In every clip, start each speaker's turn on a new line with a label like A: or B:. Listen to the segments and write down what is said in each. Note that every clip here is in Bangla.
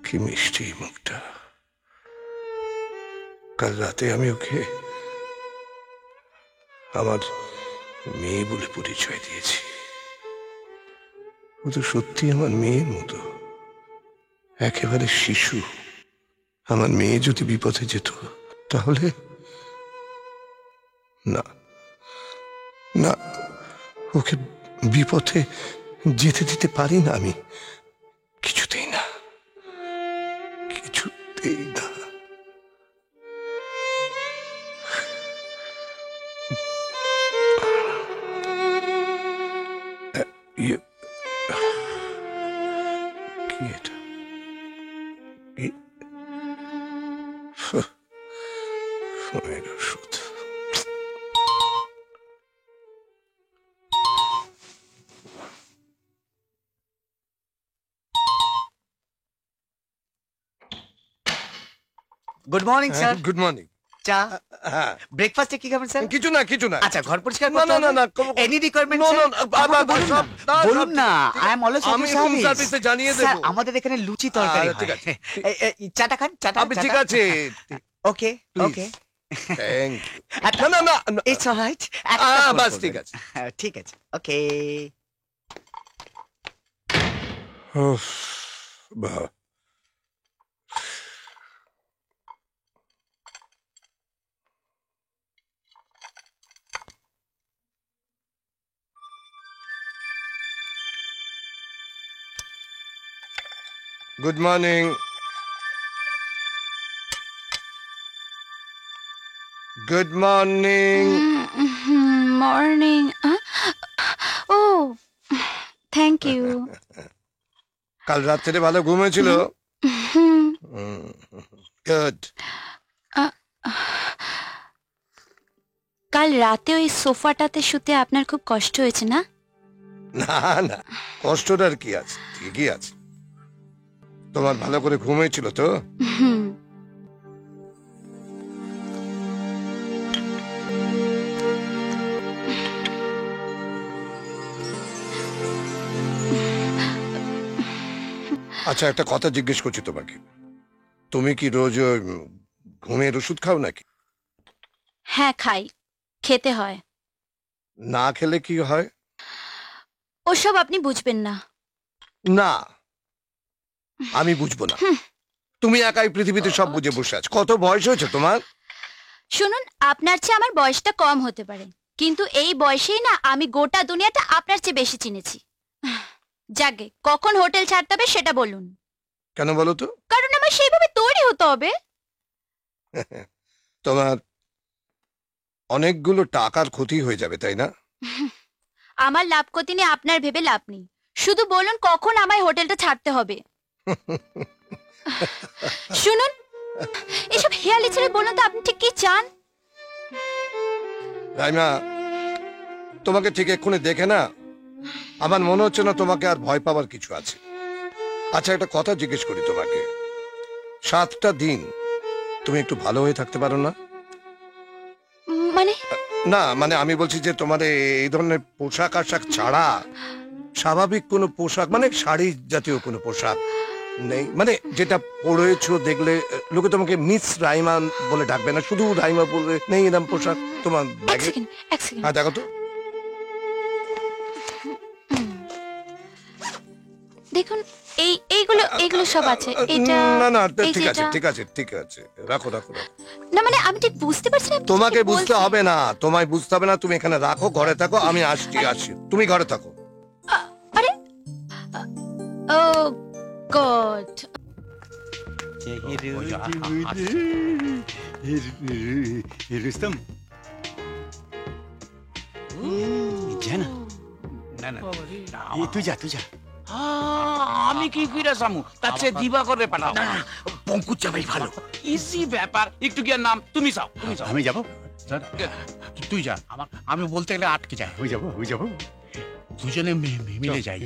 A: কি মিষ্টি মুখটা। কাল রাতে আমি ওকে আমার মেয়ে বলে পরিচয় দিয়েছি। ও তো সত্যি আমার মেয়ের মতো, একেবারে শিশু। আমার মেয়ে যদি বিপদে যেত তাহলে না, না, ওকে বিপথে যেতে দিতে পারি না আমি, কিছুতেই না, কিছুতেই না। ইয়ে, কি এটা? ফোনের ওষুধ।
B: Good morning sir.
A: Good morning.
B: চা
A: হ্যাঁ,
B: ব্রেকফাস্টে কি খাবেন স্যার?
A: কিছু না, কিছু না।
B: আচ্ছা, ঘর পরিষ্কার
A: না,
B: করতে
A: না, না,
B: হবে?
A: না,
B: any requirement
A: No,
B: sir?
A: no,
B: বলুন না, আই এম অলওয়েজ
A: আমি রুম সার্ভিসে জানিয়ে
B: স্যার,
A: দেবো।
B: আমাদের এখানে লুচি তরকারি
A: ঠিক
B: হয়।
A: আছে।
B: চাটা খান, চাটা।
A: আপনি ঠিক আছে।
B: Okay,
A: Please.
B: Okay.
A: Thank you. না, না, না,
B: ইটস অলরাইট।
A: বাস ঠিক আছে।
B: ঠিক আছে, ওকে।
A: উফ, বাহ। Good morning. Good morning.
C: Morning. ও, থ্যাংক ইউ।
A: কাল রাত্রে ভালো ঘুমিয়েছিল? গুড।
C: কাল রাতে ওই সোফাটাতে শুতে আপনার খুব কষ্ট হয়েছে না?
A: না, না, কষ্টটার কি আছে, ঠিকই আছে। তোমার ভালো করে ঘুমিয়েছিল তো?
C: হুম।
A: আচ্ছা, একটা কথা জিজ্ঞেস করছি তোমাকে, তুমি কি রোজ ঘুমের ওষুধ খাও নাকি?
C: হ্যাঁ, খাই, খেতে হয়।
A: না খেলে কি হয়?
C: ওসব আপনি বুঝবেন না।
A: না, আমি বুঝবো না। তুমি একাই পৃথিবীতে সব বুঝে বসে আছো। কত বয়স হয়েছে তোমার?
C: শুনুন, আপনার চেয়ে আমার বয়সটা কম হতে পারে, কিন্তু এই বয়সেই না আমি গোটা দুনিয়াটা আপনার চেয়ে বেশি চিনেছি। যাকে কখন হোটেল ছাড়তে হবে সেটা বলুন।
A: কেন বলো তো?
C: কারণ আমার সেইভাবে তৈরি হতে হবে।
A: তোমার অনেকগুলো টাকার ক্ষতি হয়ে যাবে, তাই না?
C: আমার লাভ ক্ষতি নিয়ে আপনার ভেবে লাভ নেই, শুধু বলুন কখন আমায় হোটেলটা ছাড়তে হবে। শুনুন, এসব হেয়ালি ছেড়ে বলুন তো আপনি ঠিক কি চান?
A: রাইমা, তোমাকে ঠিক এক্ষুনি দেখে না আমার মনে হচ্ছে না তোমাকে আর ভয় পাওয়ার কিছু আছে। আচ্ছা, একটা কথা জিজ্ঞেস করি তোমাকে, 7টা দিন তুমি একটু ভালো হয়ে থাকতে পারো না?
C: মানে
A: না, মানে আমি বলছি যে তোমার এই ধরনের পোশাক আশাক ছাড়া স্বাভাবিক কোনো পোশাক, মানে শাড়ি জাতীয় কোনো পোশাক নেই? মানে যেটা পরেছো দেখলে লোকে তোমাকে মিস রাইমা বলে ডাকবে না, শুধু রাইমা বলবে, নেই এরকম পোশাক তোমার
C: এক
A: ব্যাগে?
C: সেকেন্ড, এক সেকেন্ড।
A: হ্যাঁ, দেখো তো।
C: দেখুন, এইগুলো সব আছে। এটা
A: না, না,
C: এই
A: ঠিক
C: যে
A: আছে,
C: এটা-
A: ঠিক আছে, ঠিক আছে, রাখো, রাখো, রাখো।
C: না, মানে আমি ঠিক বুঝতে পারছি না আপনি
A: তোমাকে
C: কি
A: বুঝতে
C: বলছেন।
A: হবে না, তোমায় বুঝতে হবে না, তুমি এখানে রাখো, ঘরে থাকো, আমি আসছি। তুমি ঘরে থাকো।
C: আরে, ও গড।
D: রুস্তম, যা না,
E: না না
D: তুই যা, তুই যা।
E: আমি কি কইরা সামু তার চেয়ে দিবা করে পাঠাও।
D: না, পঙ্কুজ যাবাই ভালো।
E: ইজি ব্যাপার, একটু গিয়ে নাম তুমি যাও, তুমি যাও।
D: আমি যাবো,
E: তুই যা, আমি বলতে গেলে আটকে যায়।
D: হয়ে যাবো।
E: দুজনে মিলে যাই।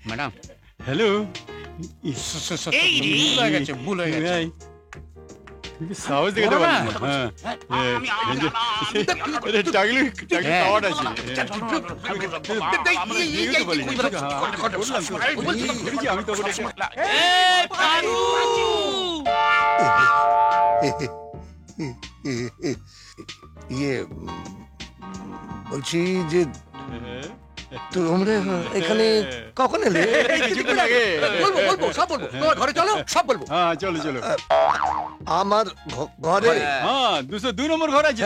E: Madam,
D: hello.
E: এই রে, ভুল হয়ে গেছে।
D: সাহস দেখে তো
E: বলো না।
D: পারবি না। হ্যাঁ
E: আমি
D: টাকলি
E: হ্যাঁ।
D: খাওয়াট আছে আমি তো বলে
A: ইয়ে বলছি যে তোমরা এখানে কখন এলে?
B: বলবো বলবো সব বলবো, তোমার ঘরে চলো সব বলবো।
D: হ্যাঁ চলো চলো
A: আমার ঘরে?
D: হ্যাঁ 202 নম্বর ঘর আছে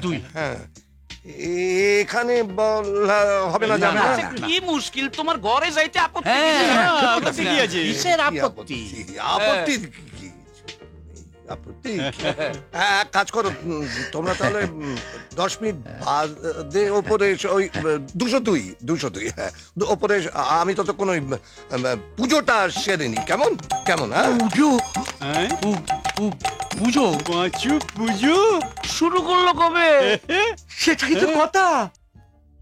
E: তুই
A: হ্যাঁ এখানে বলা হবে না, যাবে না?
E: আচ্ছা, কি মুশকিল তোমার ঘরে যাইতে আপত্তি
B: হ্যাঁ,
E: কিসের?
D: আপত্তি কি আছে?
E: কিসের
A: কি
E: আপত্তি?
A: আপত্তি কি? আপত্তি কি? হ্যাঁ, এক কাজ করো, তোমরা তাহলে 10 মিনিট বাদে ওপরে ওই 202 হ্যাঁ ওপরে আমি ততক্ষণ ওই পুজোটা সেরে নি, কেমন কেমন? হ্যাঁ
E: পুজো
D: হ্যাঁ
E: পুজো
D: পাঁচু পুজো
E: শুরু করলো কবে?
B: সেটাই তো কথা।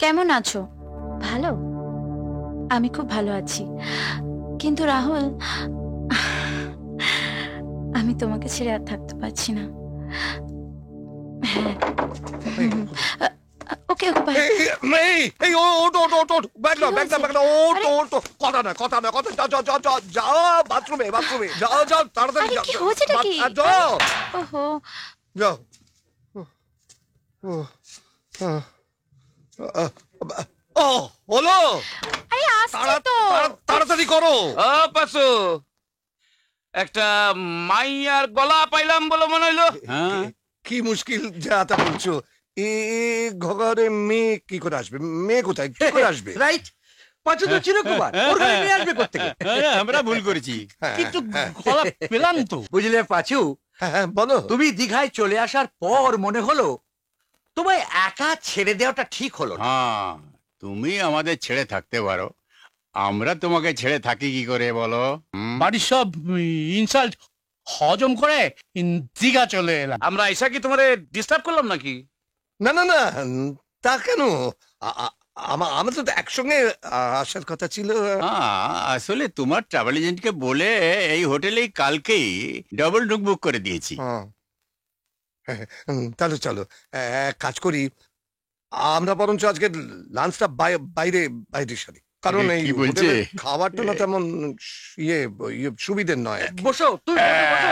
C: কেমন আছো? ভালো? আমি খুব ভালো আছি, কিন্তু রাহুল, আমি তোমাকে ছেড়ে আর থাকতে পারছি না। হ্যাঁ, ওকে ওকে বাই।
A: এই ওট ব্যাগ না কথা না যা বাথরুমে যাও তাড়াতাড়ি
C: আরে
A: যাও
C: কি হয়েছেটা কি?
A: যাও
C: ওহো,
A: যাও ও হলো,
C: আরে আসছে তো।
A: তাড়াতাড়ি করো।
E: ও পাশু, একটা মাইয়ার গলা পাইলাম বলে মনে হইলো।
D: হ্যাঁ
A: কি মুশকিল যা তা বলছো, এ ঘরে মেয়ে কি করে আসবে? মেয়ে কোথায় কি করে আসবে?
B: রাইট, পাঁচু তো চিরকুমার, ওর ঘরে নিয়ে আসবে কোত্থেকে?
D: আমরা ভুল করেছি
A: হ্যাঁ,
E: কিন্তু
A: হ্যাঁ,
E: গলা পেলাম তো।
B: বুঝলে পাঁচু,
A: হ্যাঁ, বলো।
B: তুমি দীঘায় চলে আসার পর মনে হলো তোমায় একা ছেড়ে দেওয়াটা ঠিক হলো না।
D: হ্যাঁ তুমি আমাদের ছেড়ে থাকতে পারো, আমরা তোমাকে ছেড়ে থাকি কি করে বলো?
E: বাড়ির সব ইনসাল্ট হজম করে দীঘা চলে এলাম। আমরা এসা কি তোমারে ডিস্টার্ব করলাম নাকি?
A: না তা কেন? আমরা তো একসঙ্গে আসার কথা ছিল।
D: আসলে তোমার ট্রাভেল এজেন্টকে বলে এই হোটেলেই কালকেই ডাবল রুম বুক করে দিয়েছি।
A: হ্যাঁ, তাহলে চলো এক কাজ করি, আমরা বরঞ্চ আজকে লাঞ্চটা বাইরে সারি, কারণ এই
D: কি বলছে?
A: হোটেলের খাবারটা না তেমন ইয়ে সুবিধের নয়।
B: বসো, তুমি বসো।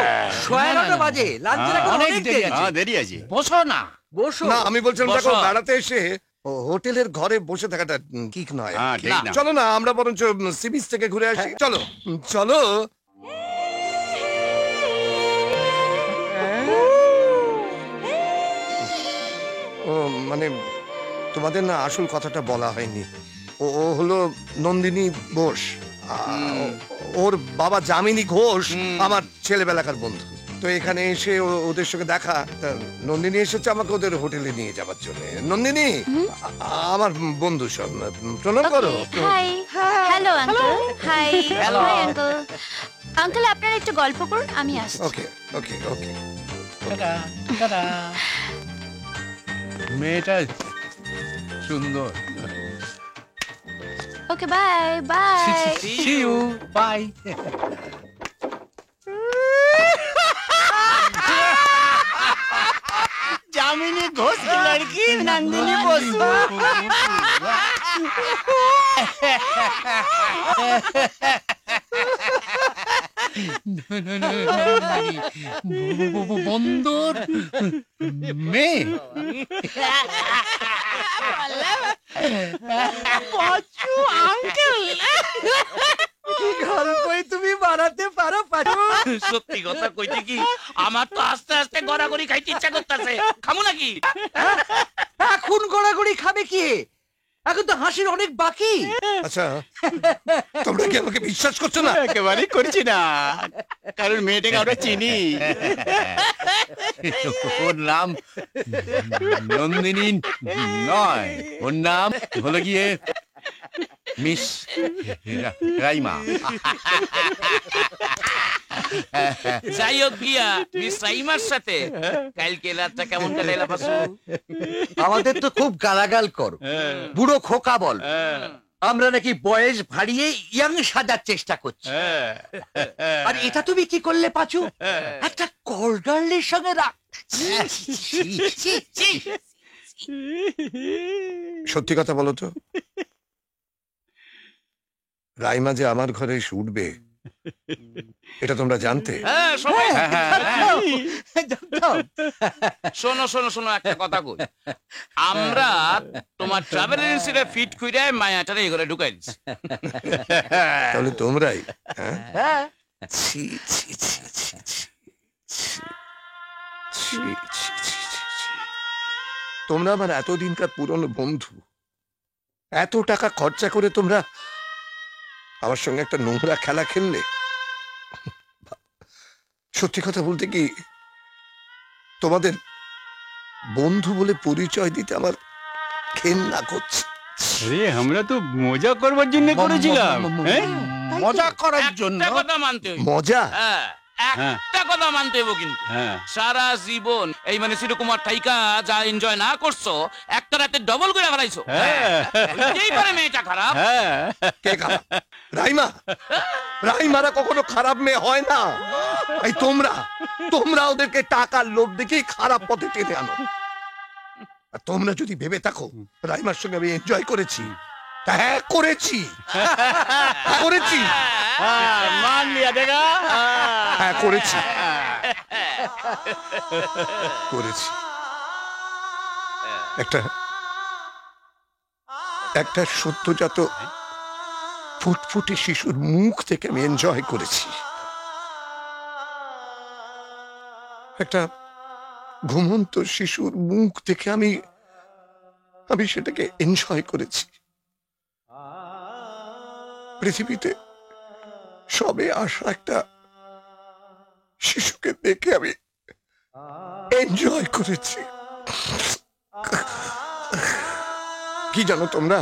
B: 11:30 বাজে, লাঞ্চের এখন
E: অনেক
B: অনেক
E: দেরি
B: দেরি
E: আছে।
B: আছে।
D: দেরি আছে।
E: বসো না।
B: বসো।
A: না আমি বলছিলাম দেখো,
E: বসো।
A: বেড়াতে এসে হোটেলের ঘরে বসে থাকাটা ঠিক নয়।
D: হ্যাঁ ঠিক না।
A: চলো না আমরা বরঞ্চ সি বিচ থেকে ঘুরে আসি। চলো চলো। ও মানে তোমাদের না আসল কথাটা বলা হয়নি। ও হলো নন্দিনী বোস, ওর বাবা যামিনী ঘোষ আমার ছেলেবেলাকার বন্ধু। তো এখানে এসে ওদের সঙ্গে দেখা, তা নন্দিনী এসেছে আমাকে ওদের হোটেলে নিয়ে যাবার জন্য। নন্দিনী আমার বন্ধু, সব প্রণাম করো।
C: Hi, hello uncle. Hi,
E: Hello.
C: Hi uncle. Uncle আপনারা একটু গল্প করুন, আমি আসছি।
A: Okay okay okay.
E: Ta-ta, ta-ta. মেয়েটা সুন্দর।
C: Okay bye bye.
E: See you. Bye.
B: Jamini Ghosh কি লড়কি, নন্দিনী বসু।
E: বন্দর মেয়ে।
B: পাঁচু আঙ্কেল, কি গল্পই তুমি বানাতে পারো পাঁচু।
E: সত্যি কথা কইতে কি, আমার তো আস্তে আস্তে গড়াগড়ি খাইতে ইচ্ছা করতেছে। খামু নাকি?
B: এখন গড়াগড়ি খাবে কি? এখন তো হাসির অনেক বাকি।
A: আচ্ছা তোমরা কি আমাকে বিশ্বাস করছো না?
D: একেবারেই করছি না, কারণ মেয়েটাকে আমরা চিনি।
E: ওর নাম নন্দিনী নয়, ওর নাম হলো গিয়ে মিস রাইমা। যাই হোক গিয়া মিস রাইমার সাথে কালকে রাতটা কেমন কাটাইলা পাশু?
B: আমাদের তো খুব গালাগাল করো, বুড়ো খোকা বল। আমরা নাকি বয়স ভারিয়ে ইয়াং সাজার চেষ্টা করছি।
D: হ্যাঁ।
B: আর এটা তুমি কি করলে পাচু? একটা কলগার্লের সঙ্গে
A: সত্যি কথা বলো তো, রাইমা যে আমার ঘরে এসে উঠবে এটা তোমরা জানতে?
F: হ্যাঁ সবাই
B: জানতাম।
F: শোনো শোনো শোনো, একটা কথা কই। আমরা তোমার ট্রাভেল এজেন্সিটা ফিট কইরা মায়াটারে এই ঘরে ঢুকাই দিছি।
A: তাহলে তোমরাই? হ্যাঁ?
B: হ্যাঁ,
A: ছি, ছি, ছি, ছি, ছি, ছি, ছি, ছি, ছি, ছি, ছি। তোমরা আমার এতদিনকার পুরনো বন্ধু, এত টাকা খরচা করে তোমরা আমার সঙ্গে একটা নোংরা খেলা খেললে। সত্যি কথা বলতে কি, তোমাদের বন্ধু বলে পরিচয় দিতে আমার ঘেন্না করছে।
D: আরে আমরা তো মজা করবার জন্য করেছিলাম। হ্যাঁ?
E: মজা করার জন্য।
F: একটা কথা মানতে হইব।
A: মজা?
F: হ্যাঁ, একটা কথা মানতে হইব কিন্তু।
D: হ্যাঁ।
F: সারা জীবন এই মানে শ্রীকুমার থাইকা যা এনজয় না করছো, একটা রাতে ডবল করে ফেলাইছো।
D: হ্যাঁ।
F: যেই পারে মেয়েটা খারাপ।
D: হ্যাঁ।
A: কে খারাপ? রাইমা? রাইমারা কখনো খারাপ মেয়ে হয় না। এই তোমরা ওদেরকে টাকার লোভ দেখেই খারাপ পথে টেনে আনো। আর তোমরা যদি ভেবে থাকো রাইমার সঙ্গে আমি এনজয় করেছি, তা হ্যাঁ করেছি, করেছি,
D: মান লিয়া দেখা।
A: হ্যাঁ করেছি, করেছি। একটা সদ্যজাত ফুটফুটে শিশুর মুখ থেকে আমি এনজয় করেছি। একটা ঘুমন্ত শিশুর মুখ থেকে আমি সেটাকে এনজয় করেছি। পৃথিবীতে সবে আসা একটা শিশুকে দেখে আমি এনজয় করেছি। কি জানো তোমরা,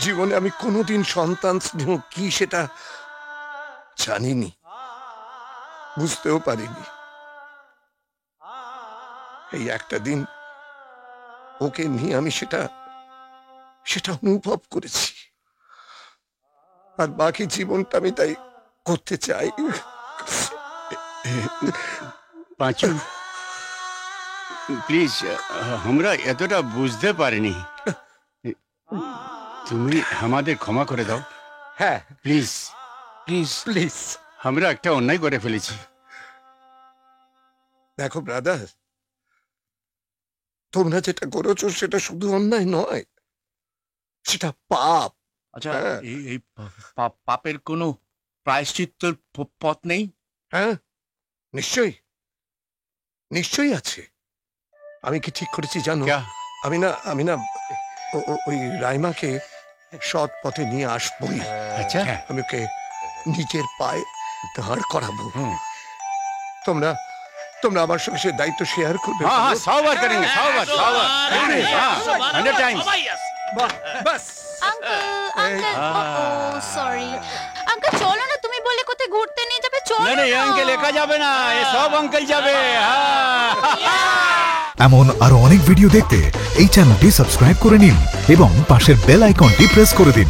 A: জীবনে আমি কোনোদিন সন্তান স্নেহ কি সেটা জানিনি, বুঝতেও পারিনি। এই একটা দিন ওকে নিয়ে আমি সেটা অনুভব করেছি। আর বাকি জীবনটা আমি তাই করতে চাই।
D: পাঁচু, প্লিজ, আমরা এতটা বুঝতে পারিনি। তুমি আমাদের ক্ষমা করে দাও
B: হ্যাঁ,
D: প্লিজ।
B: Please please.
D: আমরা একটা অন্যায় করে ফেলেছি।
A: দেখো ব্রাদার, তোমরা যেটা করেছো সেটা শুধু অন্যায় নয়, সেটা পাপ।
E: আচ্ছা,
A: হ্যাঁ।
E: এই পাপের কোনো প্রায়শ্চিত্তের পথ নেই?
A: হ্যাঁ, নিশ্চয়ই নিশ্চয়ই আছে। আমি কি ঠিক করেছি জানো?
D: ক্যা?
A: আমি না ওই রাইমাকে সৎ পথে নিয়ে আসবোই।
D: আচ্ছা।
A: আমি ওকে নিজের পায়ে দাঁড় করাবো।
D: হুম।
A: তোমরা আমার সঙ্গে সে দায়িত্ব শেয়ার করবে?
D: हाँ हाँ 100 बार करेंगे, 100 बार, 100 बार। हाँ, 100 times।
A: বাস।
C: আঙ্কেল, সরি আঙ্কেল, চলো না, তুমি বলে কোথায় ঘুরতে নিয়ে যাবে, চলো
D: नहीं नहीं, ये
C: না।
D: अंकल एका যাবে না, ये सब अंकल যাবে। हाँ।
G: এমন আরো অনেক ভিডিও দেখতে এই চ্যানেলটি সাবস্ক্রাইব করে নিন এবং পাশের বেল আইকনটি প্রেস করে দিন।